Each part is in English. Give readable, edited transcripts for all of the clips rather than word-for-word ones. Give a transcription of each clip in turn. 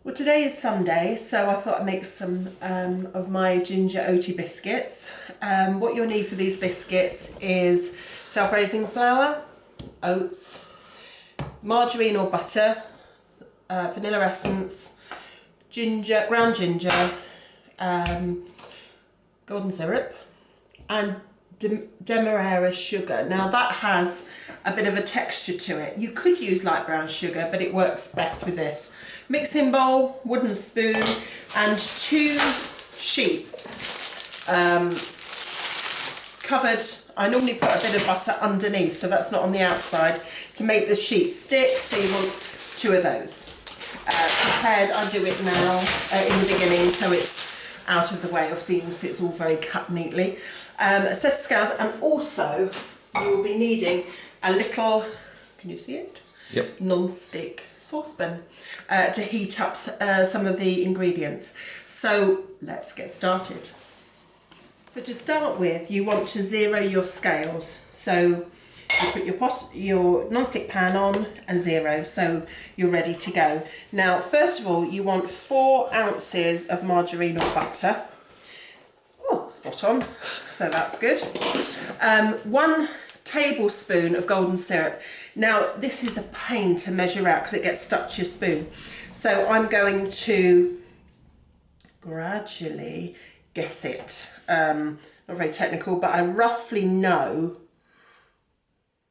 Well, today is Sunday, so I thought I'd make some of my ginger oatie biscuits. What you'll need for these biscuits is self-raising flour, oats, margarine or butter, vanilla essence, ginger, ground ginger, golden syrup, and demerara sugar. Now that has a bit of a texture to it. You could use light brown sugar, but it works best with this. Mixing bowl, wooden spoon, and 2 sheets covered. I normally put a bit of butter underneath, so that's not on the outside, to make the sheet stick, so you want 2 of those. Prepared, I do it now in the beginning, so it's out of the way. Obviously you can see it's all very cut neatly. A set of scales, and also you will be needing a little, can you see it? Yep. Non-stick saucepan to heat up some of the ingredients. So let's get started. So to start with, you want to zero your scales. So you put your non-stick pan on and zero, so you're ready to go. Now, first of all, you want 4 ounces of margarine or butter. Oh, spot on, so that's good. 1 tablespoon of golden syrup. Now, this is a pain to measure out because it gets stuck to your spoon. So I'm going to gradually guess it. Not very technical, but I roughly know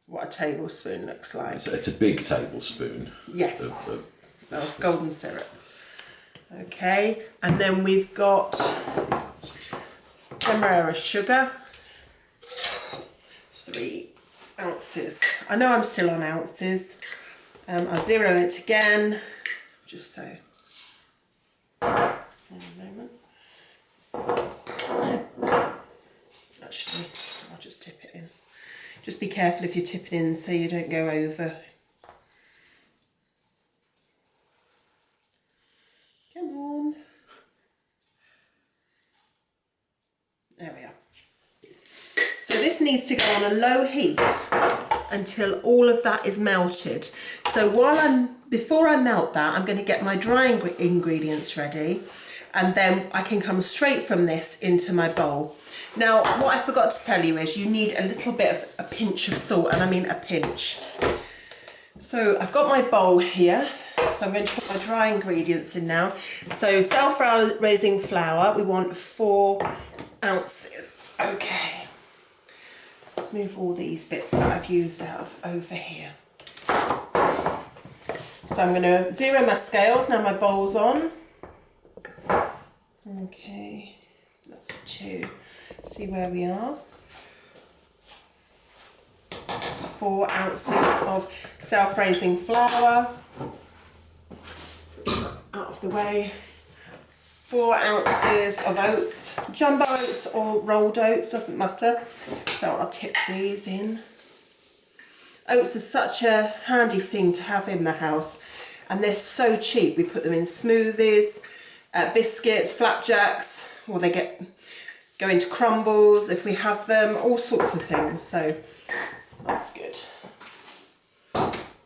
what a tablespoon looks like. So it's a big tablespoon. Yes, of golden syrup. Okay, and then we've got demerara sugar, 3 ounces. I know I'm still on ounces. I'll zero it again, just so. In a moment. Actually, I'll just tip it in. Just be careful if you tip it in so you don't go over. Come on. There we are. So this needs to go on a low heat until all of that is melted. So before I melt that, I'm going to get my dry ingredients ready, and then I can come straight from this into my bowl. Now, what I forgot to tell you is you need a little bit of a pinch of salt, and I mean a pinch. So I've got my bowl here, so I'm going to put my dry ingredients in now. So self-raising flour, we want 4 ounces. Okay. Let's move all these bits that I've used out of over here. So I'm going to zero my scales, now my bowl's on. Okay, that's 2. See where we are. That's 4 ounces of self-raising flour. Out of the way. 4 ounces of oats, jumbo oats or rolled oats, doesn't matter. So I'll tip these in. Oats are such a handy thing to have in the house, and they're so cheap. We put them in smoothies, biscuits, flapjacks, or they go into crumbles if we have them, all sorts of things, so that's good.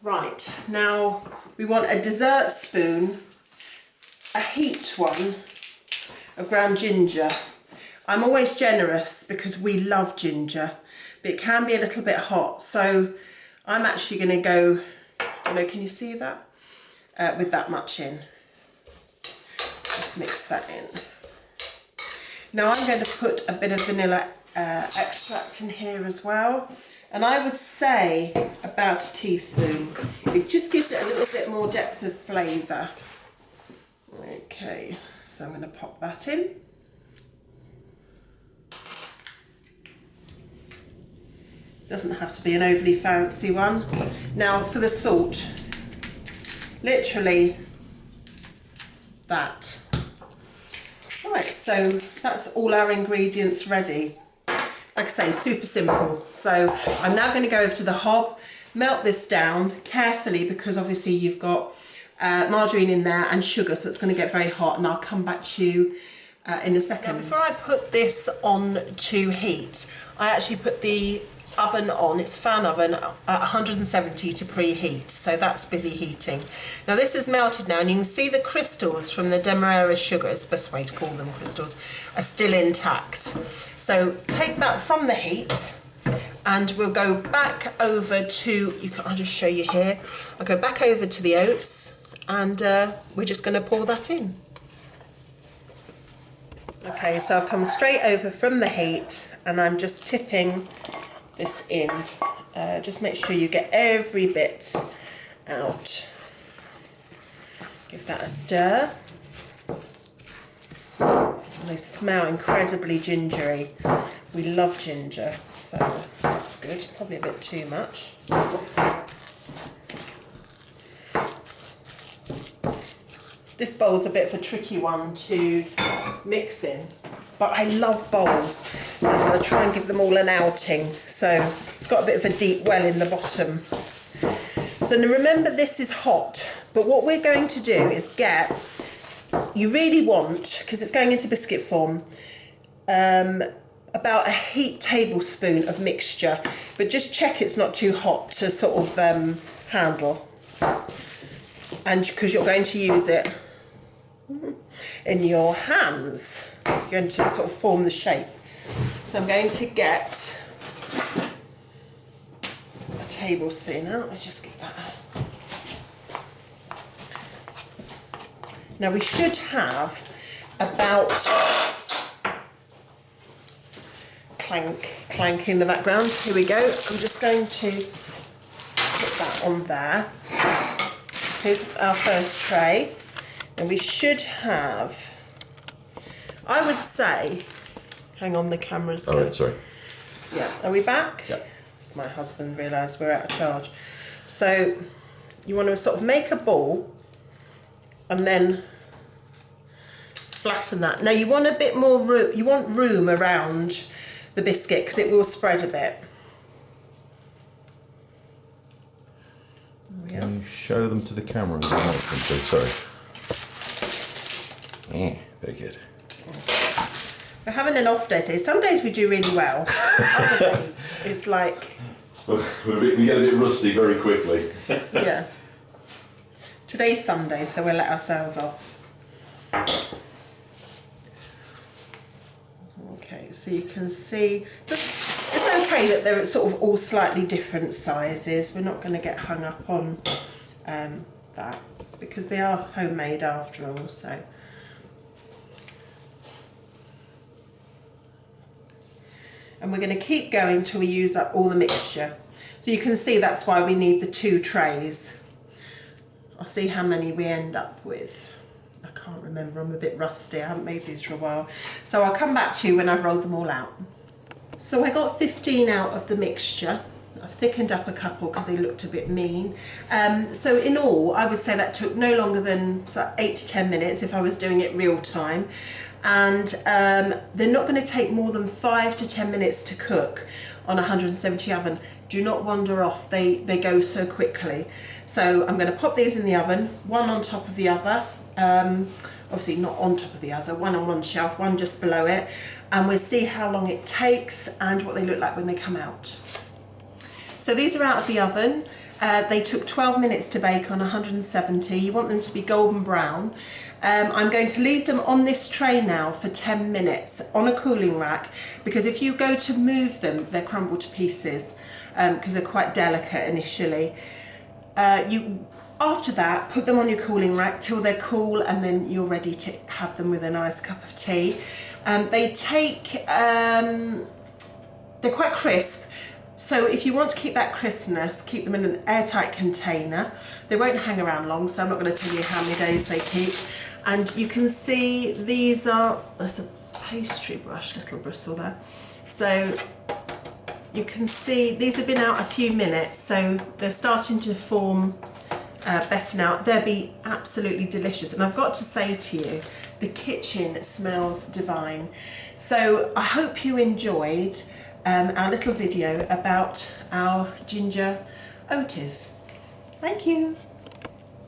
Right, now we want a dessert spoon, a heat one, of ground ginger. I'm always generous because we love ginger, but it can be a little bit hot, so I'm actually going to go, I don't know, can you see that? With that much in. Just mix that in. Now I'm going to put a bit of vanilla extract in here as well, and I would say about a teaspoon. It just gives it a little bit more depth of flavour. Okay, so I'm going to pop that in. Doesn't have to be an overly fancy one. Now for the salt, literally that. Right, so that's all our ingredients ready. Like I say, super simple. So I'm now going to go over to the hob, melt this down carefully because obviously you've got margarine in there and sugar, so it's going to get very hot, and I'll come back to you in a second. Now, before I put this on to heat, I actually put the oven on, it's fan oven at 170 to preheat, so that's busy heating. Now this is melted now, and you can see the crystals from the Demerara sugars, best way to call them crystals, are still intact. So take that from the heat, and we'll go back over to, I'll just show you here, I'll go back over to the oats, and we're just going to pour that in. Okay, so I've come straight over from the heat, and I'm just tipping this in. Just make sure you get every bit out. Give that a stir. They smell incredibly gingery. We love ginger, so that's good. Probably a bit too much. This bowl's a bit of a tricky one to mix in, but I love bowls. I'm going to try and give them all an outing. So it's got a bit of a deep well in the bottom. So now remember, this is hot, but what we're going to do is get, you really want, because it's going into biscuit form, about a heaped tablespoon of mixture, but just check it's not too hot to sort of handle. And because you're going to use it in your hands, you're going to sort of form the shape. So I'm going to get a tablespoon out. Let me just give that a... Now we should have about, clank in the background. Here we go. I'm just going to put that on there. Here's our first tray, and we should have, I would say, hang on, the camera's going. Oh, sorry. Yeah, are we back? Yeah. As my husband realised we're out of charge. So you want to sort of make a ball and then flatten that. Now you want a bit more room, you want room around the biscuit because it will spread a bit. Can you show them to the camera as I make them too? Sorry. Yeah, very good. We're having an off day today. Some days we do really well. Other days it's like... We get a bit rusty very quickly. Yeah. Today's Sunday, so we'll let ourselves off. Okay, so you can see... It's okay that they're sort of all slightly different sizes. We're not going to get hung up on that because they are homemade after all. So, and we're going to keep going till we use up all the mixture. So you can see that's why we need the 2 trays. I'll see how many we end up with. I can't remember. I'm a bit rusty. I haven't made these for a while. So I'll come back to you when I've rolled them all out. So I got 15 out of the mixture. I've thickened up a couple because they looked a bit mean. So in all, I would say that took no longer than 8 to 10 minutes if I was doing it real time. And they're not going to take more than 5 to 10 minutes to cook on 170 oven. Do not wander off, they go so quickly. So I'm going to pop these in the oven, one on top of the other. Obviously not on top of the other, one on one shelf, one just below it. And we'll see how long it takes and what they look like when they come out. So these are out of the oven. They took 12 minutes to bake on 170. You want them to be golden brown. I'm going to leave them on this tray now for 10 minutes on a cooling rack, because if you go to move them, they crumble to pieces because they're quite delicate initially. After that, put them on your cooling rack till they're cool, and then you're ready to have them with a nice cup of tea. They take, they're quite crisp, so if you want to keep that crispness, keep them in an airtight container. They won't hang around long, so I'm not going to tell you how many days they keep. And you can see these are, there's a pastry brush, little bristle there. So you can see these have been out a few minutes, so they're starting to form better now. They'll be absolutely delicious. And I've got to say to you, the kitchen smells divine. So I hope you enjoyed our little video about our ginger Oaties. Thank you.